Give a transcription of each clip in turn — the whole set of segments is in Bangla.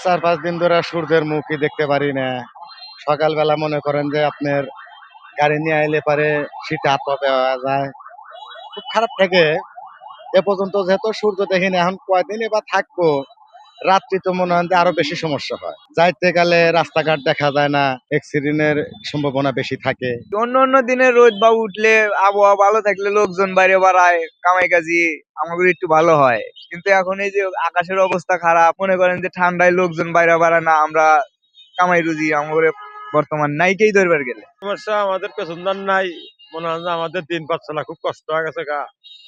4-5 দিন ধরে সূর্যের মুখই দেখতে পারি না। সকালবেলা মনে করেন যে আপনার গাড়ি নিয়ে আইলে পারে শীতে হাত পা বেওয়া যায়। খুব খারাপ লাগে। এ পর্যন্ত যেহেতু সূর্য দেখিনি, এখন কয়দিন এবার থাকবো। রাত্রি তো মনে হয় যে আরো বেশি সমস্যা হয়। যাইতে গেলে রাস্তাঘাট দেখা যায় না, অ্যাক্সিডেন্টের সম্ভাবনা বেশি থাকে। অন্য অন্য দিনে রোদ বা উঠলে আবহাওয়া ভালো থাকলে লোকজন বাইরে বাড়ায়, কামাই কাজি আমাদের একটু ভালো হয়। কিন্তু এখন এই যে আকাশের অবস্থা খারাপ, মনে করেন যে ঠান্ডায় লোকজন বাইরে বাড়ায় না, আমরা কামাই রুজি আমাদের বর্তমান নাইকেই ধরবার গেলে সমস্যা। আমাদের পেছনদার নাই, মনে হয় যে আমাদের দিন পাচ্ছে না, খুব কষ্ট হয়ে গেছে গা।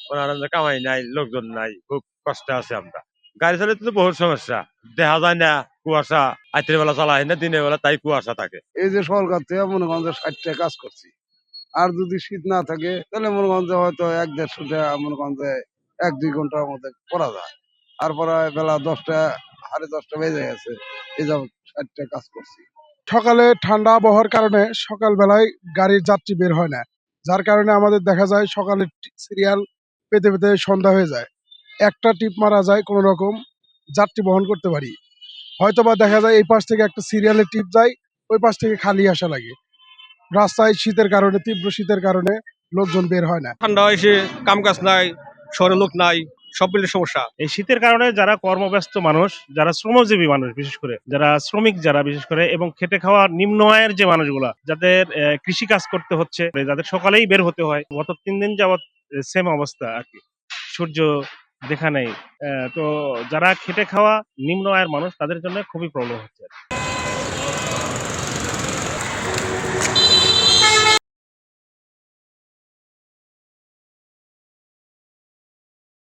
মনে হয় যে কামাই নাই, লোকজন নাই, খুব কষ্টে আছে আমরা। গাড়ি চালাতে তো বহুত সমস্যা, দেখা যায় না, কুয়াশা। রাত্রের বেলা চালা হয় না, দিনের বেলা তাই কুয়াশা থাকে। এই যে সরকার থেকে মনে করেন যে 60 টাকা কাজ করছি, আর যদি শীত না থাকে তাহলে মনে করেন যে হয়তো 1-150 টাকা মনে করেন যে 1-2 ঘন্টার মধ্যে করা যায়। তারপরে বেলা 10টা 10:30 বেজে গেছে, এই যাবত 60 টাকা কাজ করছি। সকালে ঠান্ডা আবহাওয়ার কারণে সকালবেলায় গাড়ির যাত্রী বের হয় না, যার কারণে আমাদের দেখা যায় সকালে সিরিয়াল পেতে পেতে সন্ধ্যা হয়ে যায়। একটা টিপ মারা যায় কোনো রকম যাত্রী বহন করতে পারি। হয়তোবা দেখা যায় এই পাশ থেকে একটা সিরিয়ালের টিপ যায়, ওই পাশ থেকে খালি আসা লাগে। রাস্তায় শীতের কারণে, তীব্র শীতের কারণে লোকজন বের হয় না। ঠান্ডা এসে কাম কাজ নাই, শহরে লোক নাই, সব মিলে সমস্যা। এই শীতের কারণে যারা কর্মব্যস্ত মানুষ, যারা শ্রমজীবী মানুষ, বিশেষ করে যারা শ্রমিক, যারা বিশেষ করে এবং খেটে খাওয়া নিম্ন আয়ের যে মানুষগুলা, যাদের কৃষি কাজ করতে হচ্ছে, যাদের সকালেই বের হতে হয়, গত 3 দিন যাবৎ সেম অবস্থা আর কি, সূর্য দেখা নেই। তো যারা খেটে খাওয়া নিম্ন আয়ের মানুষ, তাদের জন্য খুবই প্রবলেম হচ্ছে।